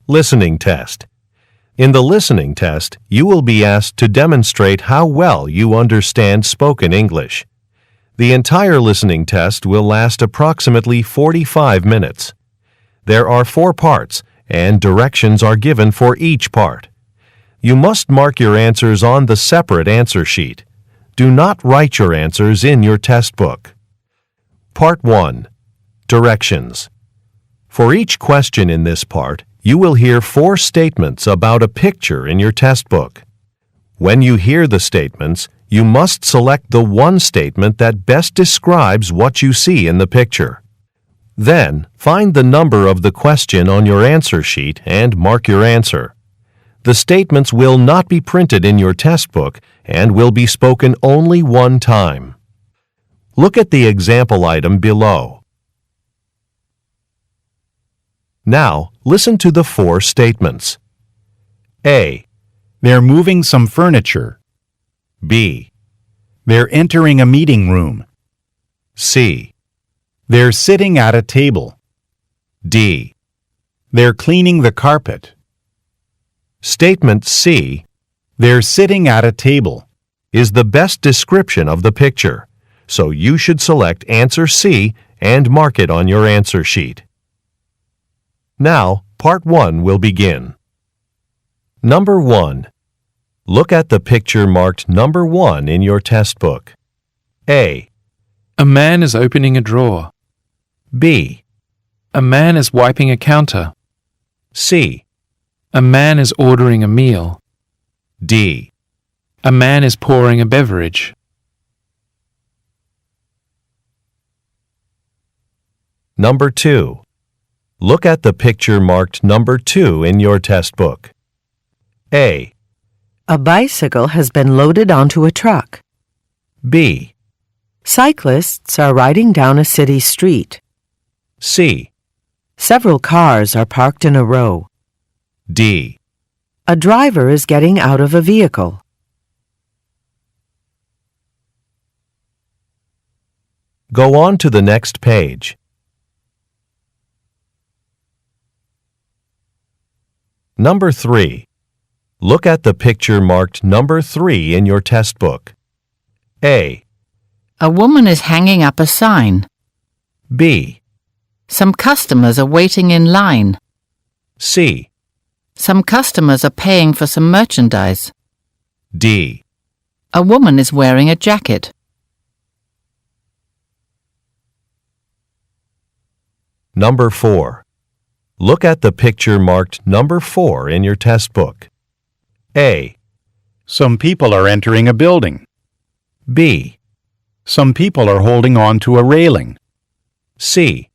Listening test. In the listening test, you will be asked to demonstrate how well you understand spoken English. The entire listening test will last approximately 45 minutes. There are 4 parts, and directions are given for each part. You must mark your answers on the separate answer sheet. Do not write your answers in your test book. Part 1. Directions. For each question in this part, you will hear 4 statements about a picture in your test book. When you hear the statements, you must select the one statement that best describes what you see in the picture. Then, find the number of the question on your answer sheet and mark your answer. The statements will not be printed in your test book and will be spoken only one time. Look at the example item below. Now, listen to the 4 statements. A. They're moving some furniture. B. They're entering a meeting room. C. They're sitting at a table. D. They're cleaning the carpet. Statement C. They're sitting at a table. Is the best description of the picture, so you should select answer C and mark it on your answer sheet. Now, part 1 will begin. Number 1. Look at the picture marked number 1 in your test book. A. A man is opening a drawer. B. A man is wiping a counter. C. A man is ordering a meal. D. A man is pouring a beverage. Number 2. Look at the picture marked number 2 in your test book. A. A bicycle has been loaded onto a truck. B. Cyclists are riding down a city street. C. Several cars are parked in a row. D. A driver is getting out of a vehicle. Go on to the next page. Number 3. Look at the picture marked number 3 in your test book. A. A woman is hanging up a sign. B. Some customers are waiting in line. C. Some customers are paying for some merchandise. D. A woman is wearing a jacket. Number 4. Look at the picture marked number 4 in your test book. A. Some people are entering a building. B. Some people are holding on to a railing. C.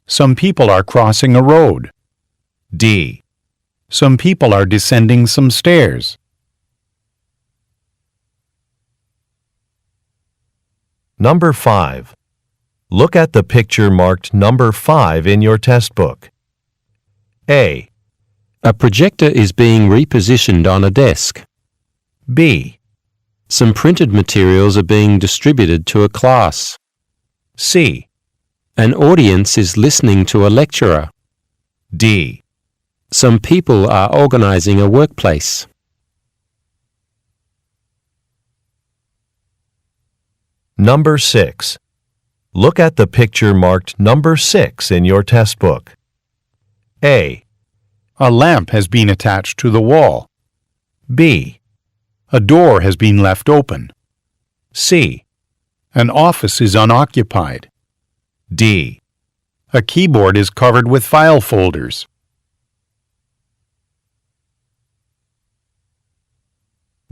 Some people are crossing a road. D. Some people are descending some stairs. Number 5. Look at the picture marked number 5 in your test book. A. A projector is being repositioned on a desk. B. Some printed materials are being distributed to a class. C. An audience is listening to a lecturer. D. Some people are organizing a workplace. Number 6. Look at the picture marked number 6 in your test book. A. A lamp has been attached to the wall. B. A door has been left open. C. An office is unoccupied. D. A keyboard is covered with file folders.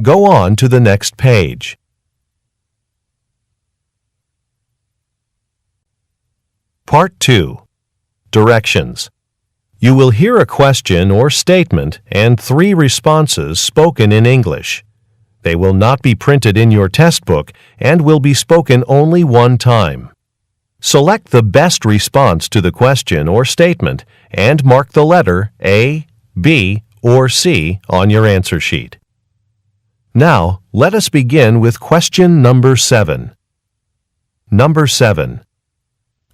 Go on to the next page. Part 2. Directions. You will hear a question or statement and 3 responses spoken in English. They will not be printed in your test book and will be spoken only one time. Select the best response to the question or statement and mark the letter A, B, or C on your answer sheet. Now, let us begin with question number 7. Number 7.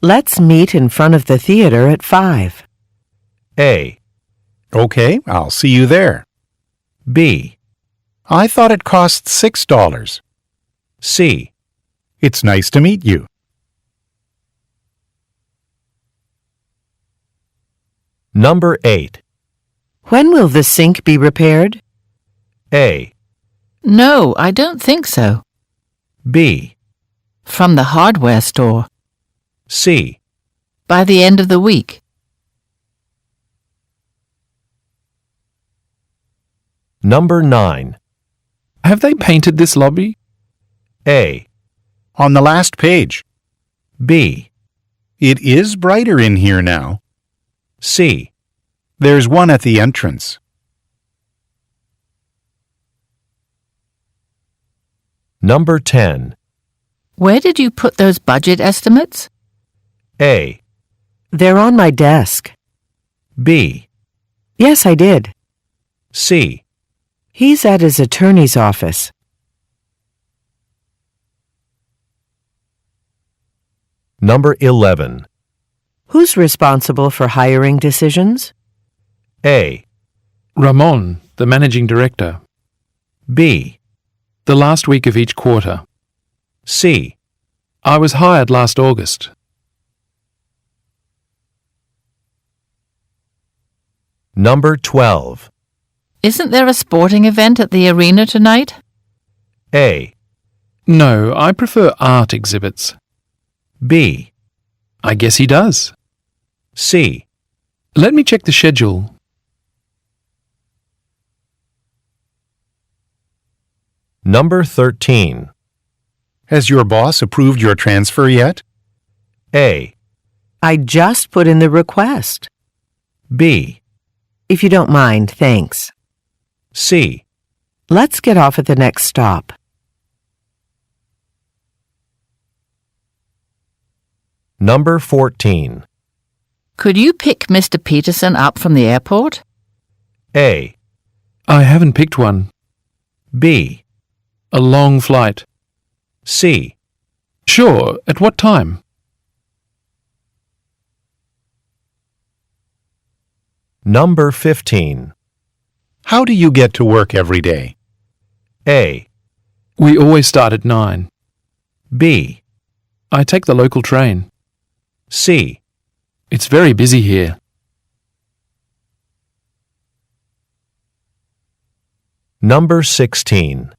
Let's meet in front of the theater at 5. A. Okay, I'll see you there. B. I thought it cost $6. C. It's nice to meet you. Number 8. When will the sink be repaired? A. No, I don't think so. B. From the hardware store. C. By the end of the week. Number 9. Have they painted this lobby? A. On the last page. B. It is brighter in here now. C. There's one at the entrance. Number 10. Where did you put those budget estimates? A. They're on my desk. B. Yes, I did. C. He's at his attorney's office. Number 11. Who's responsible for hiring decisions? A. Ramon, the managing director. B. The last week of each quarter. C. I was hired last August. Number 12. Isn't there a sporting event at the arena tonight? A. No, I prefer art exhibits. B. I guess he does. C. Let me check the schedule. Number 13. Has your boss approved your transfer yet? A. I just put in the request. B. If you don't mind, thanks. C. Let's get off at the next stop. Number 14. Could you pick Mr. Peterson up from the airport? A. I haven't picked one. B. A long flight. C. Sure, at what time? Number 15. How do you get to work every day? A. We always start at 9. B. I take the local train. C. It's very busy here. Number 16.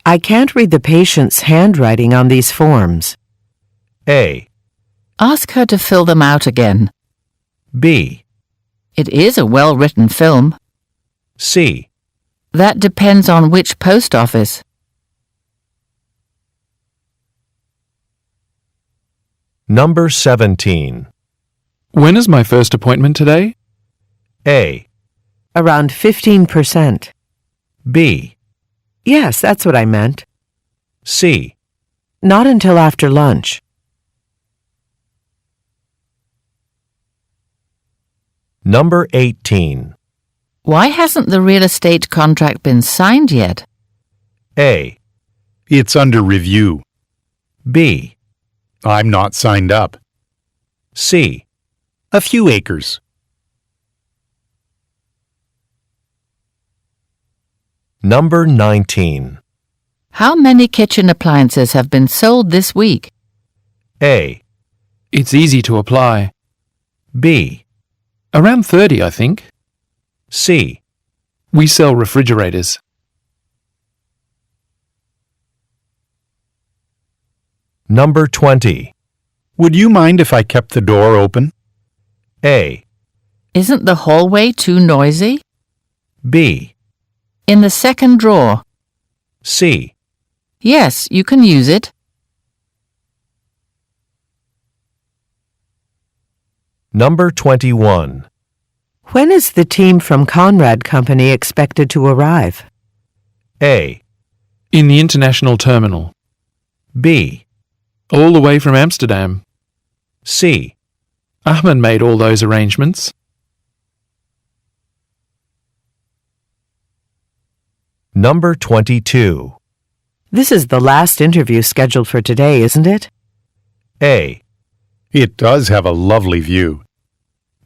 I can't read the patient's handwriting on these forms. A. Ask her to fill them out again. B. It is a well-written film. C. That depends on which post office. Number 17. When is my first appointment today? A. Around 15%. B. Yes, that's what I meant. C. Not until after lunch. Number 18. Why hasn't the real estate contract been signed yet? A. It's under review. B. I'm not signed up. C. A few acres. Number 19. How many kitchen appliances have been sold this week? A. It's easy to apply. B. Around 30, I think. C. We sell refrigerators. Number 20. Would you mind if I kept the door open? A. Isn't the hallway too noisy? B. In the second drawer. C. Yes, you can use it. Number 21. When is the team from Conrad Company expected to arrive? A. In the international terminal. B. All the way from Amsterdam. C. Ahmed made all those arrangements. Number 22. This is the last interview scheduled for today, isn't it? A. It does have a lovely view.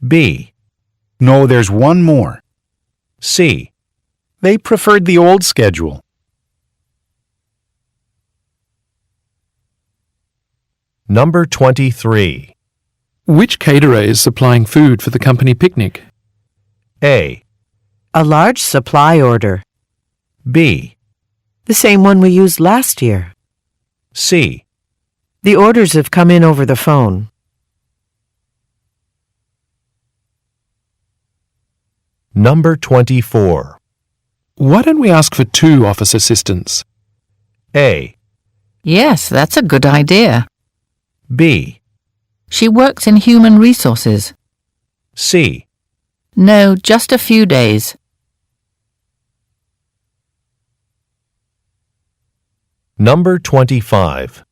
B. No, there's one more. C. They preferred the old schedule. Number 23. Which caterer is supplying food for the company picnic? A. A large supply order. B. The same one we used last year. C. The orders have come in over the phone. Number 24. Why don't we ask for 2 office assistants? A. Yes, that's a good idea. B. She works in human resources. C. No, just a few days. Number 25.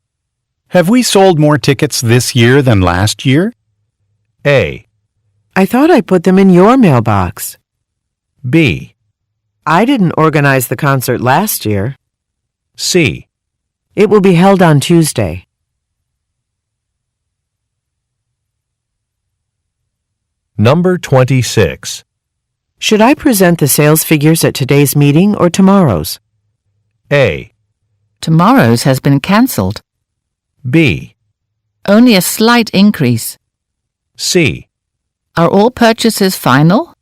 Have we sold more tickets this year than last year? A. I thought I put them in your mailbox. B. I didn't organize the concert last year. C. It will be held on Tuesday. Number 26. Should I present the sales figures at today's meeting or tomorrow's? A. Tomorrow's has been cancelled. B. Only a slight increase. C. Are all purchases final?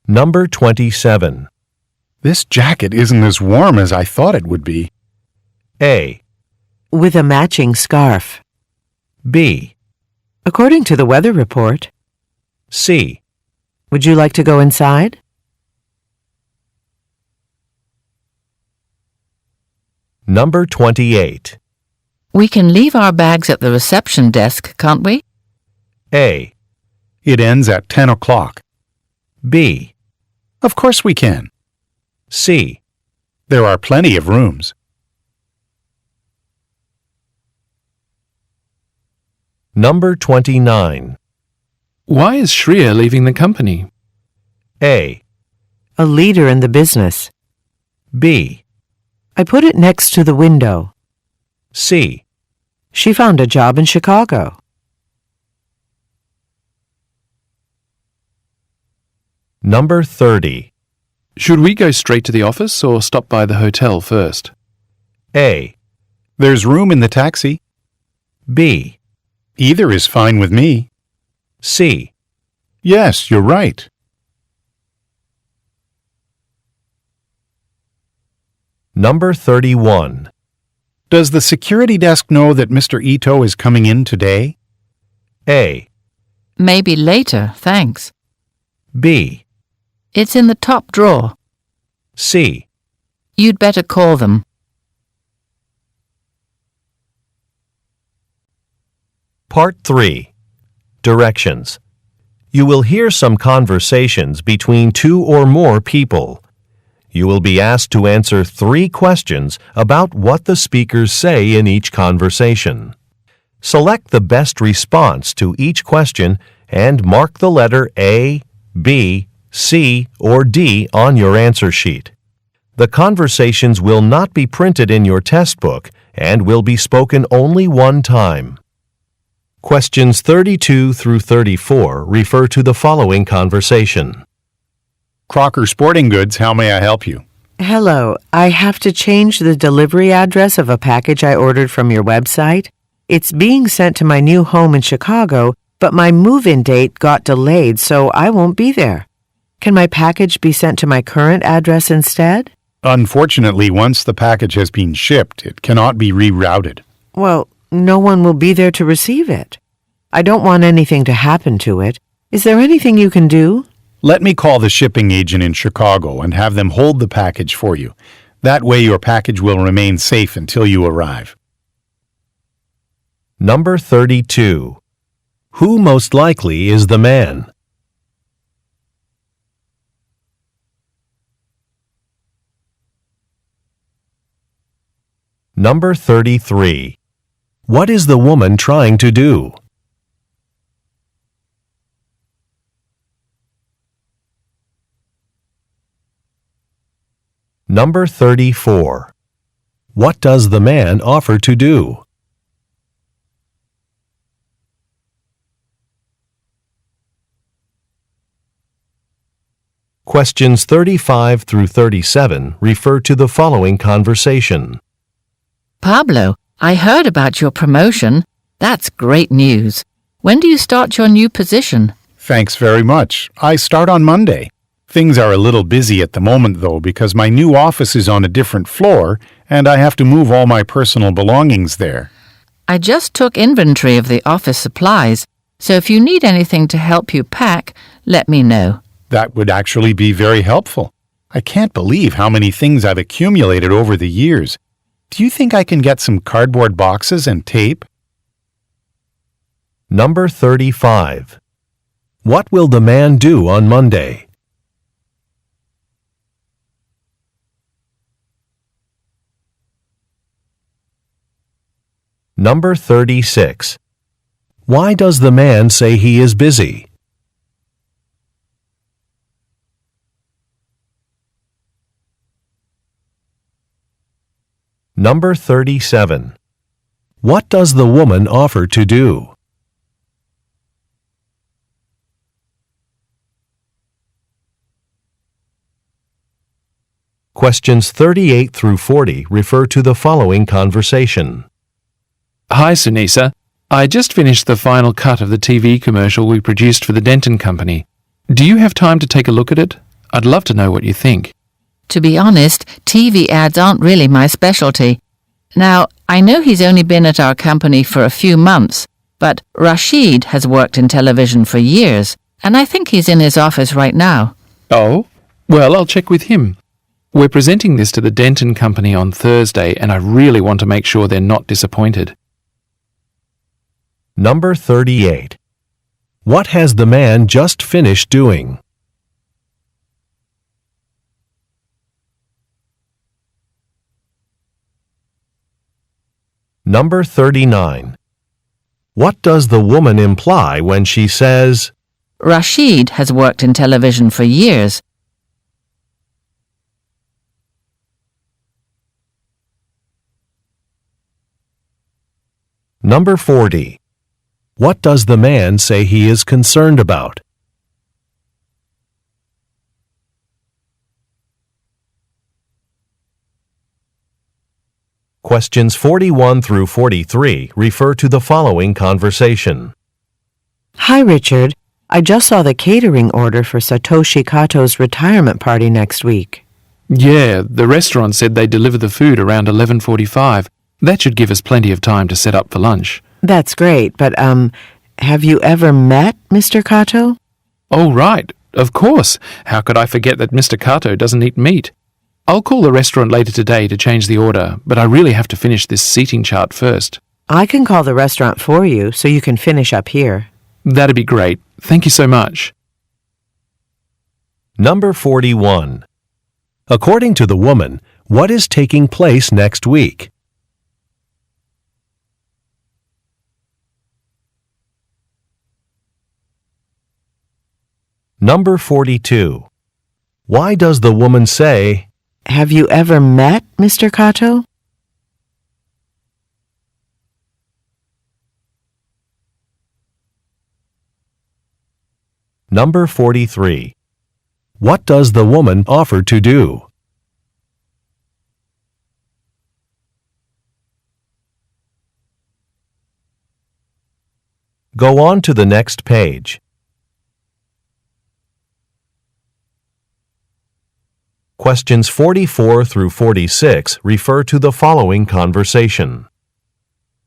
Number 27. This jacket isn't as warm as I thought it would be. A. With a matching scarf. B. According to the weather report. C. Would you like to go inside? Number 28. We can leave our bags at the reception desk, can't we? A. It ends at 10 o'clock. B. Of course we can. C. There are plenty of rooms. Number 29. Why is Shreya leaving the company? A. A leader in the business. B. I put it next to the window. C. She found a job in Chicago. Number 30. Should we go straight to the office or stop by the hotel first? A. There's room in the taxi. B. Either is fine with me. C. Yes, you're right. Number 31. Does the security desk know that Mr. Ito is coming in today? A. Maybe later, thanks. B. It's in the top drawer. C. You'd better call them. Part 3. Directions. You will hear some conversations between 2 or more people. You will be asked to answer 3 questions about what the speakers say in each conversation. Select the best response to each question and mark the letter A, B, C, or D on your answer sheet. The conversations will not be printed in your test book and will be spoken only one time. Questions 32 through 34 refer to the following conversation. Crocker Sporting Goods, how may I help you? Hello, I have to change the delivery address of a package I ordered from your website. It's being sent to my new home in Chicago, but my move-in date got delayed, so I won't be there. Can my package be sent to my current address instead? Unfortunately, once the package has been shipped, it cannot be rerouted. Well, no one will be there to receive it. I don't want anything to happen to it. Is there anything you can do? Let me call the shipping agent in Chicago and have them hold the package for you. That way your package will remain safe until you arrive. Number 32. Who most likely is the man? Number 33. What is the woman trying to do? Number 34. What does the man offer to do? Questions 35 through 37 refer to the following conversation. Pablo, I heard about your promotion. That's great news. When do you start your new position? Thanks very much. I start on Monday. Things are a little busy at the moment, though, because my new office is on a different floor, and I have to move all my personal belongings there. I just took inventory of the office supplies, so if you need anything to help you pack, let me know. That would actually be very helpful. I can't believe how many things I've accumulated over the years. Do you think I can get some cardboard boxes and tape? Number 35. What will the man do on Monday? Number 36. Why does the man say he is busy? Number 37. What does the woman offer to do? Questions 38 through 40 refer to the following conversation. Hi, Sunisa. I just finished the final cut of the TV commercial we produced for the Denton Company. Do you have time to take a look at it? I'd love to know what you think. To be honest, TV ads aren't really my specialty. Now, I know he's only been at our company for a few months, but Rashid has worked in television for years, and I think he's in his office right now. Oh? Well, I'll check with him. We're presenting this to the Denton Company on Thursday, and I really want to make sure they're not disappointed. Number 38. What has the man just finished doing? Number 39. What does the woman imply when she says, Rashid has worked in television for years. Number 40. What does the man say he is concerned about? Questions 41 through 43 refer to the following conversation. Hi, Richard. I just saw the catering order for Satoshi Kato's retirement party next week. Yeah, the restaurant said they'd deliver the food around 11:45. That should give us plenty of time to set up for lunch. That's great, but, have you ever met Mr. Kato? Oh, right. Of course. How could I forget that Mr. Kato doesn't eat meat? I'll call the restaurant later today to change the order, but I really have to finish this seating chart first. I can call the restaurant for you so you can finish up here. That'd be great. Thank you so much. Number 41. According to the woman, what is taking place next week? Number 42. Why does the woman say, Have you ever met Mr. Kato? Number 43. What does the woman offer to do? Go on to the next page. Questions 44 through 46 refer to the following conversation.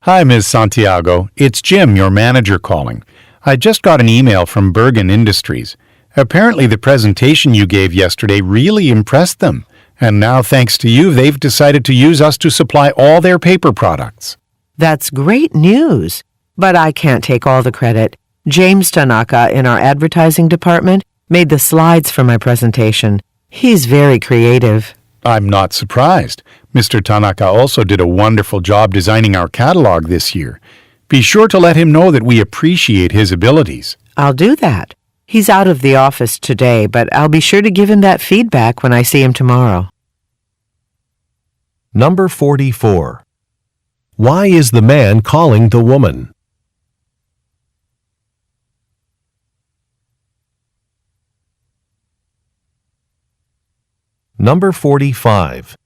Hi, Ms. Santiago. It's Jim, your manager, calling. I just got an email from Bergen Industries. Apparently the presentation you gave yesterday really impressed them, and now thanks to you, they've decided to use us to supply all their paper products. That's great news, but I can't take all the credit. James Tanaka in our advertising department made the slides for my presentation. He's very creative. I'm not surprised. Mr. Tanaka also did a wonderful job designing our catalog this year. Be sure to let him know that we appreciate his abilities. I'll do that. He's out of the office today, but I'll be sure to give him that feedback when I see him tomorrow. Number 44. Why is the man calling the woman? Number 45.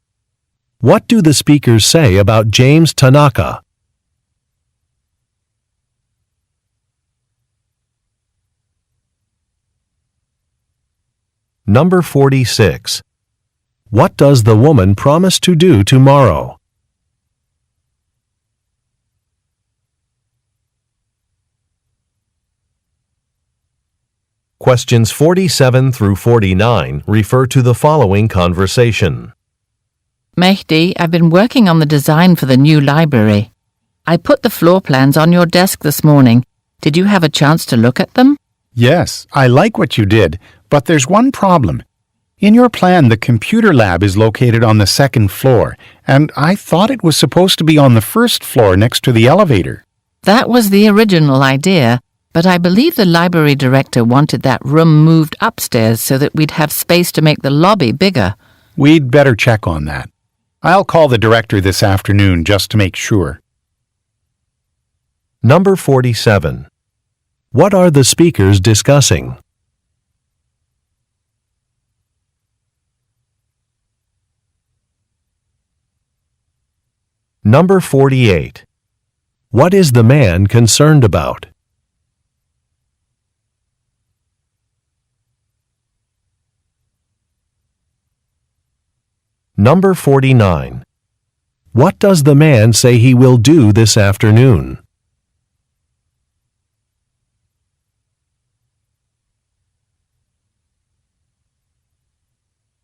What do the speakers say about James Tanaka? Number 46. What does the woman promise to do tomorrow? Questions 47 through 49 refer to the following conversation. Mehdi, I've been working on the design for the new library. I put the floor plans on your desk this morning. Did you have a chance to look at them? Yes, I like what you did, but there's one problem. In your plan, the computer lab is located on the second floor, and I thought it was supposed to be on the first floor next to the elevator. That was the original idea, but I believe the library director wanted that room moved upstairs so that we'd have space to make the lobby bigger. We'd better check on that. I'll call the director this afternoon just to make sure. Number 47. What are the speakers discussing? Number 48. What is the man concerned about? Number 49. What does the man say he will do this afternoon?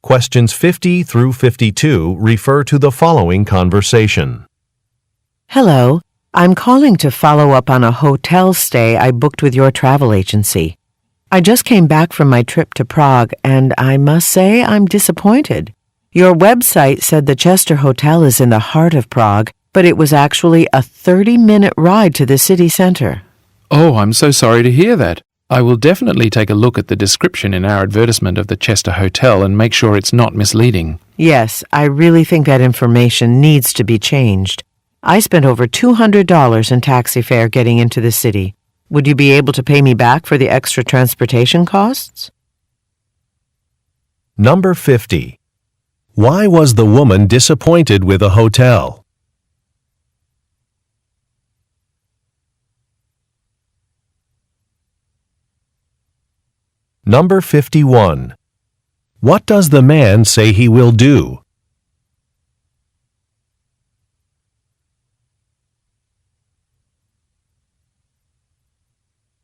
Questions 50 through 52 refer to the following conversation. Hello, I'm calling to follow up on a hotel stay I booked with your travel agency. I just came back from my trip to Prague, and I must say I'm disappointed. Your website said the Chester Hotel is in the heart of Prague, but it was actually a 30-minute ride to the city center. Oh, I'm so sorry to hear that. I will definitely take a look at the description in our advertisement of the Chester Hotel and make sure it's not misleading. Yes, I really think that information needs to be changed. I spent over $200 in taxi fare getting into the city. Would you be able to pay me back for the extra transportation costs? Number 50. Why was the woman disappointed with a hotel? Number 51. What does the man say he will do?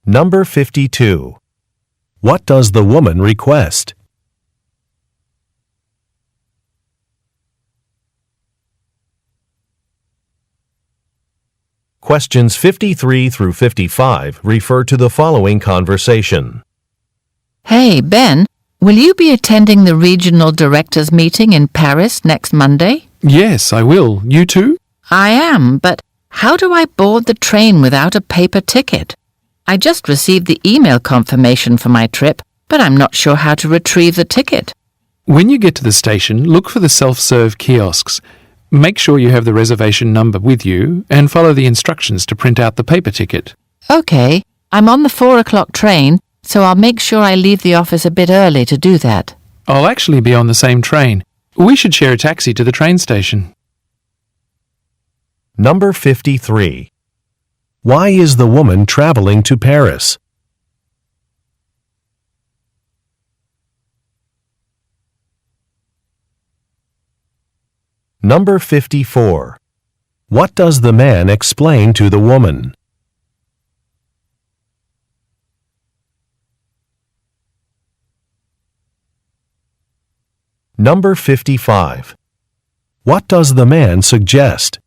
Number 52. What does the woman request? Questions 53 through 55 refer to the following conversation. Hey, Ben, will you be attending the regional directors meeting in Paris next Monday? Yes, I will. You too? I am, but how do I board the train without a paper ticket? I just received the email confirmation for my trip, but I'm not sure how to retrieve the ticket. When you get to the station, look for the self-serve kiosks. Make sure you have the reservation number with you and follow the instructions to print out the paper ticket. Okay, I'm on the 4 o'clock train, so I'll make sure I leave the office a bit early to do that. I'll actually be on the same train. We should share a taxi to the train station. Number 53. Why is the woman traveling to Paris? Number 54. What does the man explain to the woman? Number 55. What does the man suggest?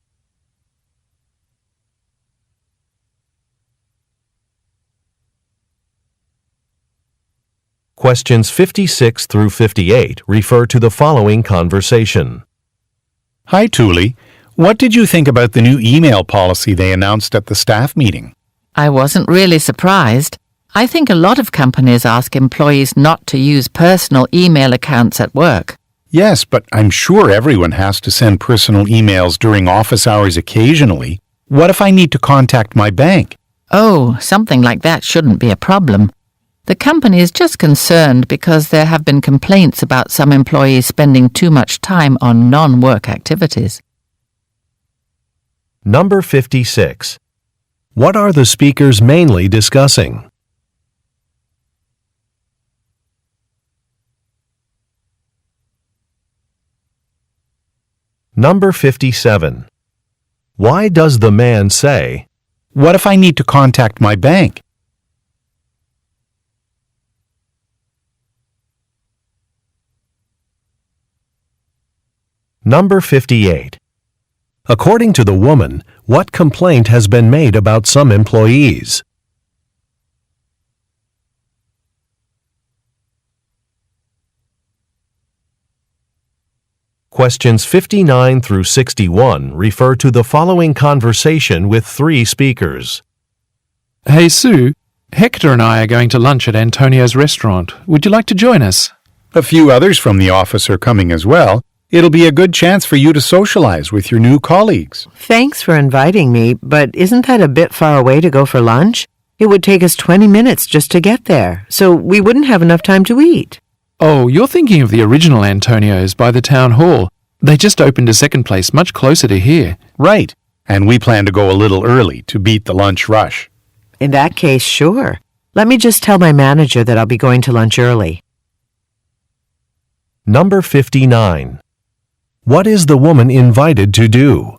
Questions 56 through 58 refer to the following conversation. Hi, Thule. What did you think about the new email policy they announced at the staff meeting? I wasn't really surprised. I think a lot of companies ask employees not to use personal email accounts at work. Yes, but I'm sure everyone has to send personal emails during office hours occasionally. What if I need to contact my bank? Oh, something like that shouldn't be a problem. The company is just concerned because there have been complaints about some employees spending too much time on non-work activities. Number 56. What are the speakers mainly discussing? Number 57. Why does the man say, What if I need to contact my bank? Number 58. According to the woman, what complaint has been made about some employees? Questions 59 through 61 refer to the following conversation with three speakers. Hey Sue, Hector and I are going to lunch at Antonio's restaurant. Would you like to join us? A few others from the office are coming as well. It'll be a good chance for you to socialize with your new colleagues. Thanks for inviting me, but isn't that a bit far away to go for lunch? It would take us 20 minutes just to get there, so we wouldn't have enough time to eat. Oh, you're thinking of the original Antonio's by the town hall. They just opened a second place much closer to here. Right, and we plan to go a little early to beat the lunch rush. In that case, sure. Let me just tell my manager that I'll be going to lunch early. Number 59. What is the woman invited to do?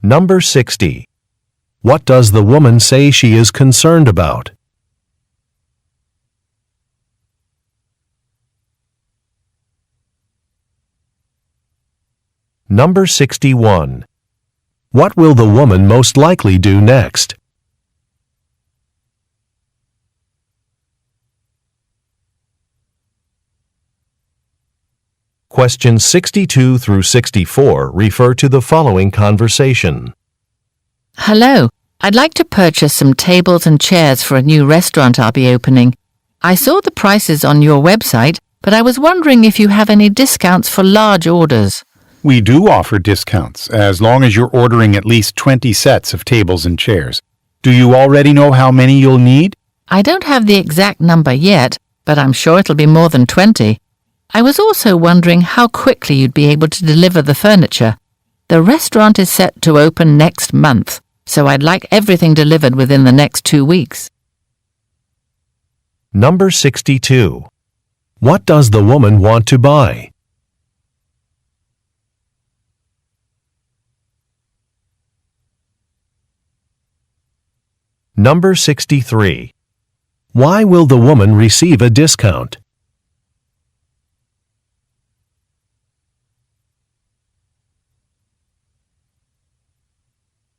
Number 60. What does the woman say she is concerned about? Number 61. What will the woman most likely do next? Questions 62 through 64 refer to the following conversation. Hello, I'd like to purchase some tables and chairs for a new restaurant I'll be opening. I saw the prices on your website, but I was wondering if you have any discounts for large orders. We do offer discounts, as long as you're ordering at least 20 sets of tables and chairs. Do you already know how many you'll need? I don't have the exact number yet, but I'm sure it'll be more than 20. I was also wondering how quickly you'd be able to deliver the furniture. The restaurant is set to open next month, so I'd like everything delivered within the next 2 weeks. Number 62. What does the woman want to buy? Number 63. Why will the woman receive a discount?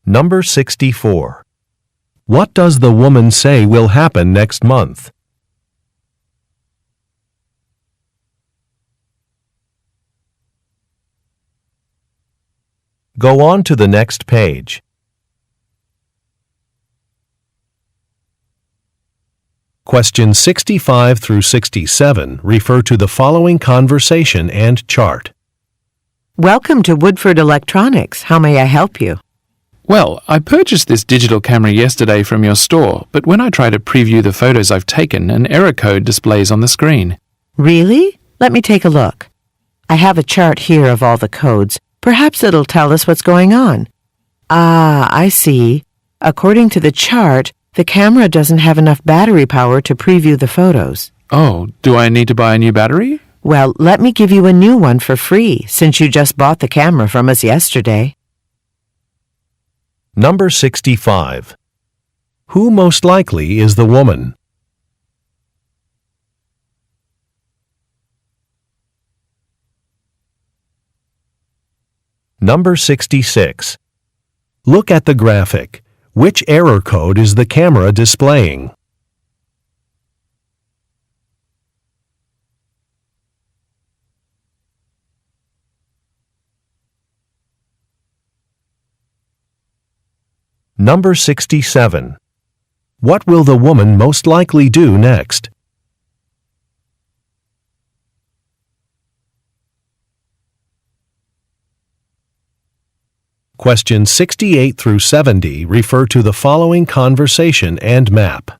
Number 64. What does the woman say will happen next month? Go on to the next page. Questions 65 through 67 refer to the following conversation and chart. Welcome to Woodford Electronics. How may I help you? Well, I purchased this digital camera yesterday from your store, but when I try to preview the photos I've taken, an error code displays on the screen. Really? Let me take a look. I have a chart here of all the codes. Perhaps it'll tell us what's going on. Ah, I see. According to the chart, the camera doesn't have enough battery power to preview the photos. Oh, do I need to buy a new battery? Well, let me give you a new one for free, since you just bought the camera from us yesterday. Number 65. Who most likely is the woman? Number 66. Look at the graphic. Which error code is the camera displaying? Number 67. What will the woman most likely do next? Questions 68 through 70 refer to the following conversation and map.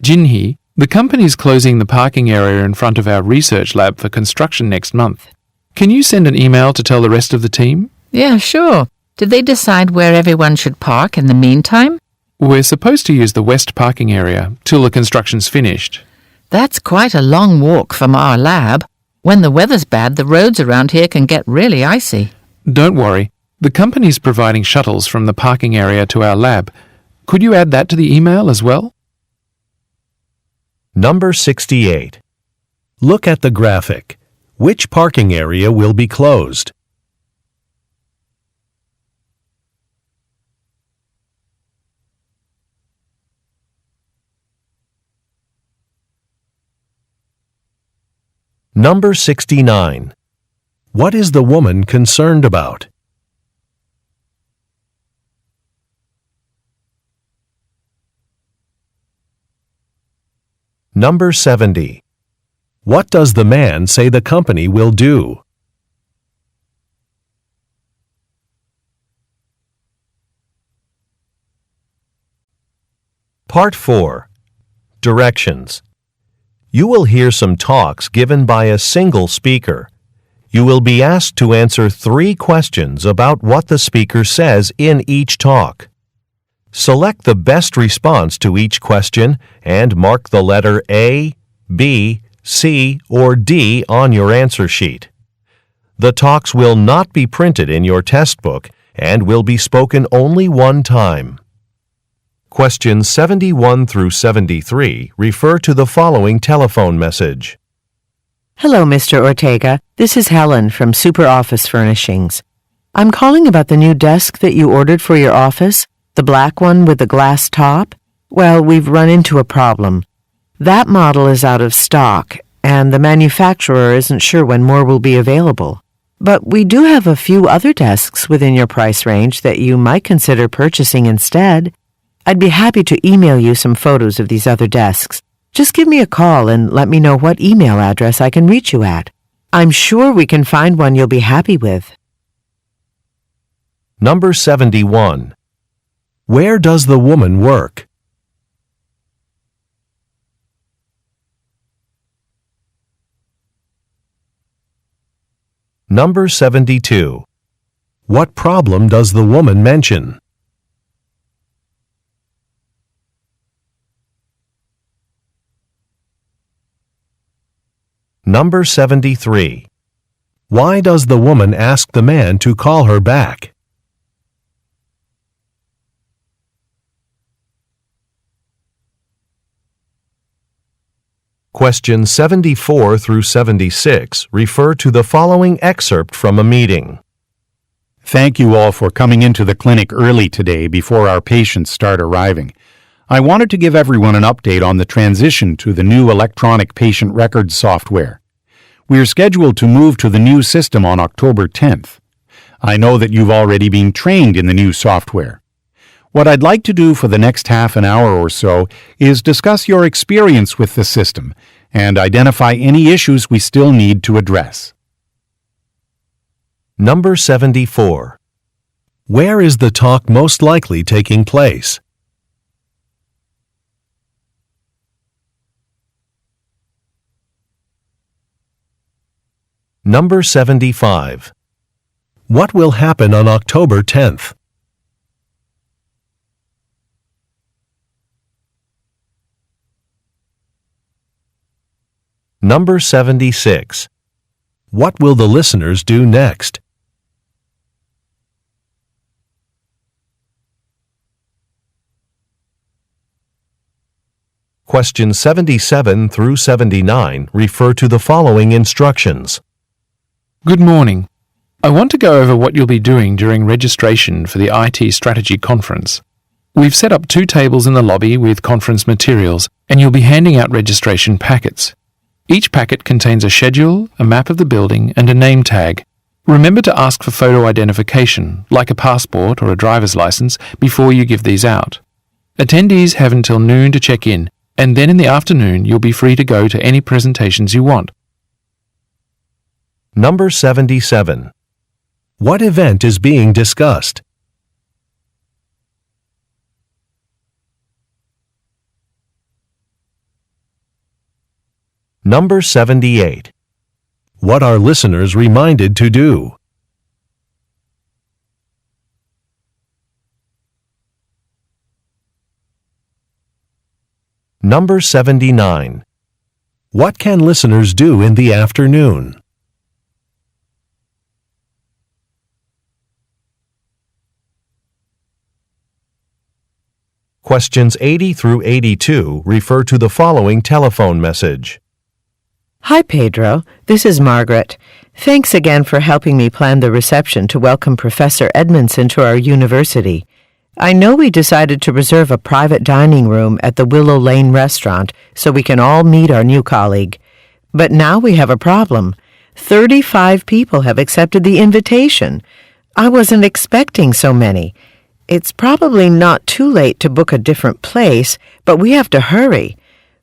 Jinhee, the company's closing the parking area in front of our research lab for construction next month. Can you send an email to tell the rest of the team? Yeah, sure. Did they decide where everyone should park in the meantime? We're supposed to use the west parking area till the construction's finished. That's quite a long walk from our lab. When the weather's bad, the roads around here can get really icy. Don't worry. The company's providing shuttles from the parking area to our lab. Could you add that to the email as well? Number 68. Look at the graphic. Which parking area will be closed? Number 69. What is the woman concerned about? Number 70. What does the man say the company will do? Part 4. Directions. You will hear some talks given by a single speaker. You will be asked to answer 3 questions about what the speaker says in each talk. Select the best response to each question and mark the letter A, B, C, or D on your answer sheet. The talks will not be printed in your test book and will be spoken only one time. Questions 71 through 73 refer to the following telephone message. Hello, Mr. Ortega. This is Helen from Super Office Furnishings. I'm calling about the new desk that you ordered for your office, the black one with the glass top. Well, we've run into a problem. That model is out of stock, and the manufacturer isn't sure when more will be available. But we do have a few other desks within your price range that you might consider purchasing instead. I'd be happy to email you some photos of these other desks. Just give me a call and let me know what email address I can reach you at. I'm sure we can find one you'll be happy with. Number 71. Where does the woman work? Number 72. What problem does the woman mention? Number 73. Why does the woman ask the man to call her back? Questions 74 through 76 refer to the following excerpt from a meeting. Thank you all for coming into the clinic early today before our patients start arriving. I wanted to give everyone an update on the transition to the new electronic patient records software. We are scheduled to move to the new system on October 10th. I know that you've already been trained in the new software. What I'd like to do for the next half an hour or so is discuss your experience with the system and identify any issues we still need to address. Number 74. Where is the talk most likely taking place? Number 75. What will happen on October 10th? Number 76. What will the listeners do next? Questions 77 through 79 refer to the following instructions. Good morning. I want to go over what you'll be doing during registration for the IT Strategy Conference. We've set up 2 tables in the lobby with conference materials, and you'll be handing out registration packets. Each packet contains a schedule, a map of the building, and a name tag. Remember to ask for photo identification, like a passport or a driver's license, before you give these out. Attendees have until noon to check in, and then in the afternoon you'll be free to go to any presentations you want. Number 77. What event is being discussed? Number 78. What are listeners reminded to do? Number 79. What can listeners do in the afternoon? Questions 80 through 82 refer to the following telephone message. Hi, Pedro. This is Margaret. Thanks again for helping me plan the reception to welcome Professor Edmondson to our university. I know we decided to reserve a private dining room at the Willow Lane restaurant so we can all meet our new colleague. But now we have a problem. 35 people have accepted the invitation. I wasn't expecting so many. It's probably not too late to book a different place, but we have to hurry.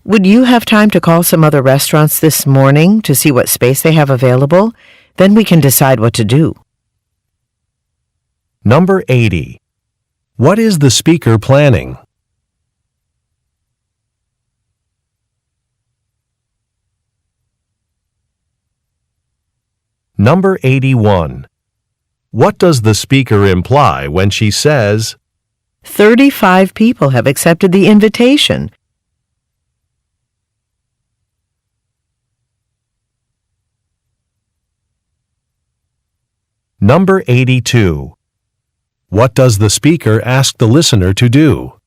Would you have time to call some other restaurants this morning to see what space they have available? Then we can decide what to do. Number 80. What is the speaker planning? Number 81. What does the speaker imply when she says, 35 people have accepted the invitation? Number 82. What does the speaker ask the listener to do?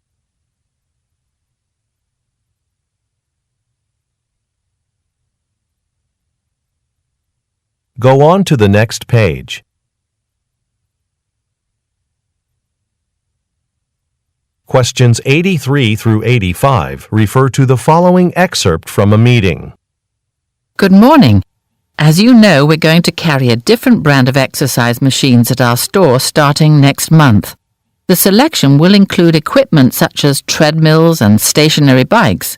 Go on to the next page. Questions 83 through 85 refer to the following excerpt from a meeting. Good morning. As you know, we're going to carry a different brand of exercise machines at our store starting next month. The selection will include equipment such as treadmills and stationary bikes.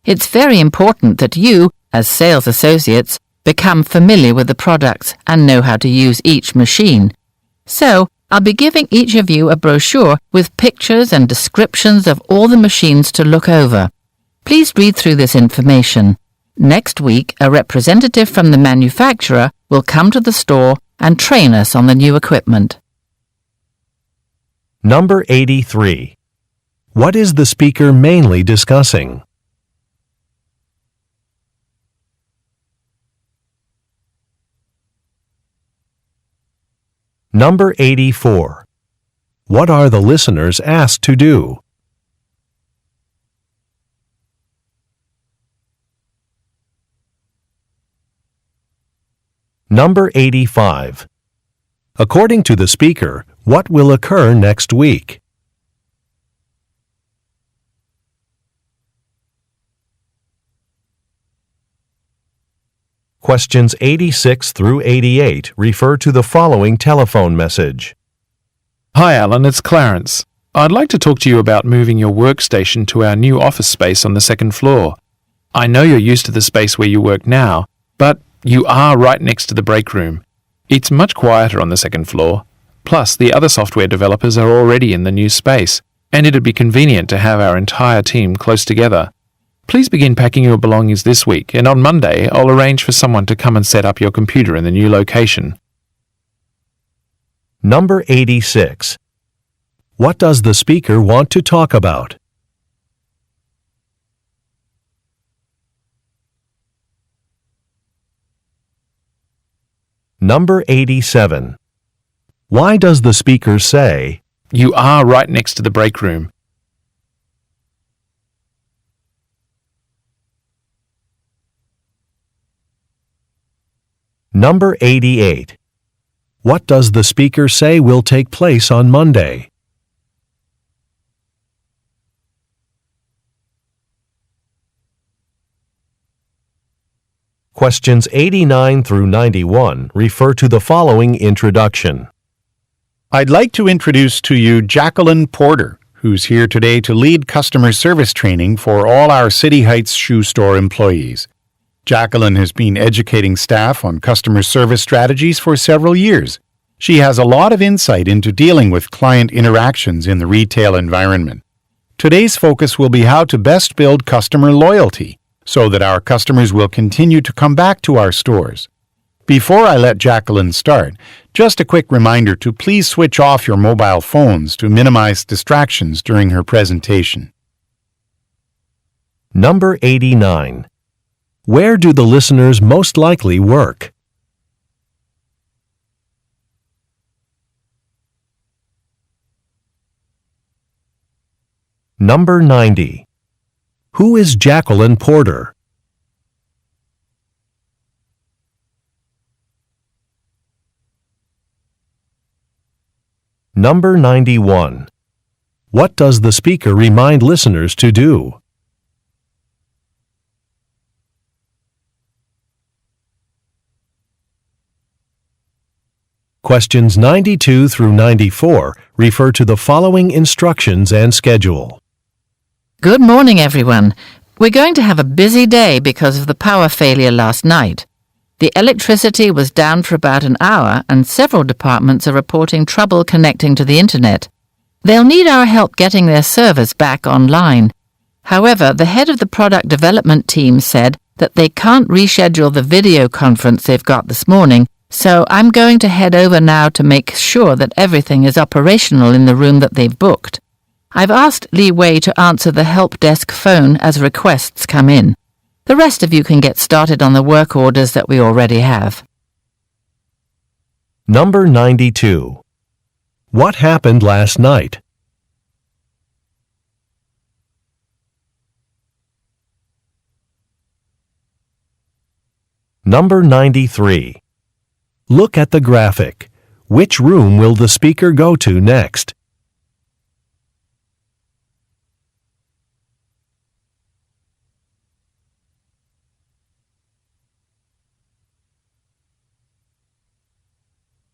It's very important that you, as sales associates, become familiar with the products and know how to use each machine. So, I'll be giving each of you a brochure with pictures and descriptions of all the machines to look over. Please read through this information. Next week, a representative from the manufacturer will come to the store and train us on the new equipment. Number 83. What is the speaker mainly discussing? Number 84. What are the listeners asked to do? Number 85. According to the speaker, what will occur next week? Questions 86 through 88 refer to the following telephone message. Hi, Alan, it's Clarence. I'd like to talk to you about moving your workstation to our new office space on the second floor. I know you're used to the space where you work now, but you are right next to the break room. It's much quieter on the second floor. Plus, the other software developers are already in the new space, and it'd be convenient to have our entire team close together. Please begin packing your belongings this week, and on Monday, I'll arrange for someone to come and set up your computer in the new location. Number 86. What does the speaker want to talk about? Number 87. Why does the speaker say, You are right next to the break room? Number 88. What does the speaker say will take place on Monday? Questions 89 through 91 refer to the following introduction. I'd like to introduce to you Jacqueline Porter, who's here today to lead customer service training for all our City Heights shoe store employees. Jacqueline has been educating staff on customer service strategies for several years. She has a lot of insight into dealing with client interactions in the retail environment. Today's focus will be how to best build customer loyalty so that our customers will continue to come back to our stores. Before I let Jacqueline start, just a quick reminder to please switch off your mobile phones to minimize distractions during her presentation. Number 89. Where do the listeners most likely work? Number 90. Who is Jacqueline Porter? Number 91. What does the speaker remind listeners to do? Questions 92 through 94 refer to the following instructions and schedule. Good morning, everyone. We're going to have a busy day because of the power failure last night. The electricity was down for about an hour and several departments are reporting trouble connecting to the internet. They'll need our help getting their servers back online. However, the head of the product development team said that they can't reschedule the video conference they've got this morning, so I'm going to head over now to make sure that everything is operational in the room that they've booked. I've asked Li Wei to answer the help desk phone as requests come in. The rest of you can get started on the work orders that we already have. Number 92. What happened last night? Number 93. Look at the graphic. Which room will the speaker go to next?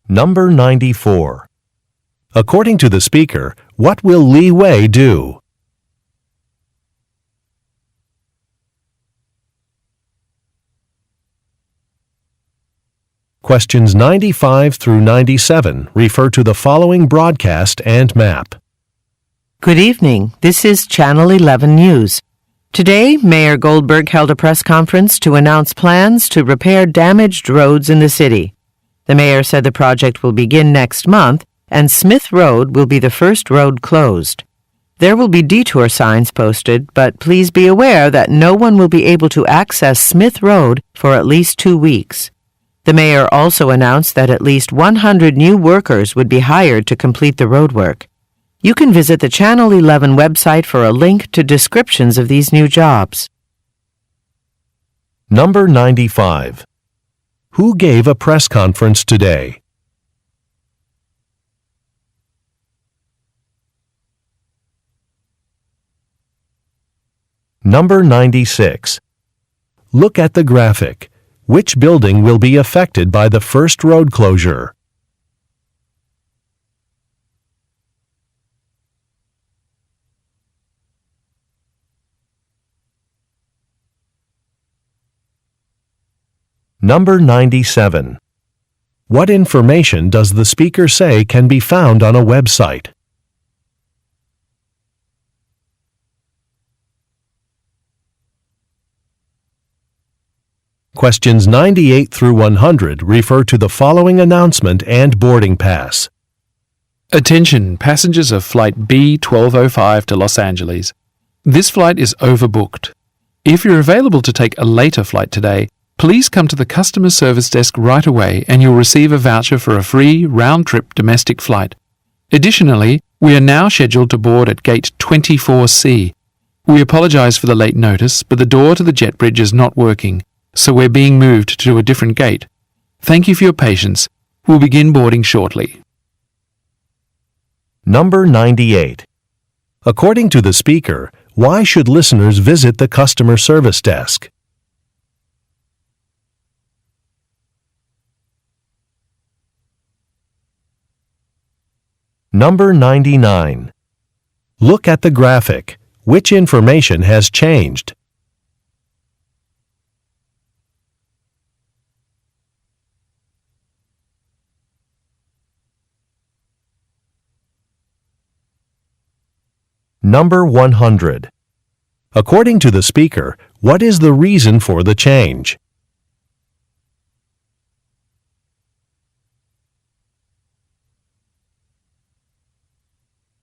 Number 94. According to the speaker, what will Li Wei do? Questions 95 through 97 refer to the following broadcast and map. Good evening. This is Channel 11 News. Today, Mayor Goldberg held a press conference to announce plans to repair damaged roads in the city. The mayor said the project will begin next month, and Smith Road will be the first road closed. There will be detour signs posted, but please be aware that no one will be able to access Smith Road for at least 2 weeks. The mayor also announced that at least 100 new workers would be hired to complete the roadwork. You can visit the Channel 11 website for a link to descriptions of these new jobs. Number 95. Who gave a press conference today? Number 96. Look at the graphic. Which building will be affected by the first road closure? Number 97. What information does the speaker say can be found on a website? Questions 98 through 100 refer to the following announcement and boarding pass. Attention, passengers of Flight B1205 to Los Angeles. This flight is overbooked. If you're available to take a later flight today, please come to the customer service desk right away and you'll receive a voucher for a free round-trip domestic flight. Additionally, we are now scheduled to board at gate 24C. We apologize for the late notice, but the door to the jet bridge is not working, so we're being moved to a different gate. Thank you for your patience. We'll begin boarding shortly. Number 98. According to the speaker, why should listeners visit the customer service desk? Number 99. Look at the graphic. Which information has changed? Number 100. According to the speaker, what is the reason for the change?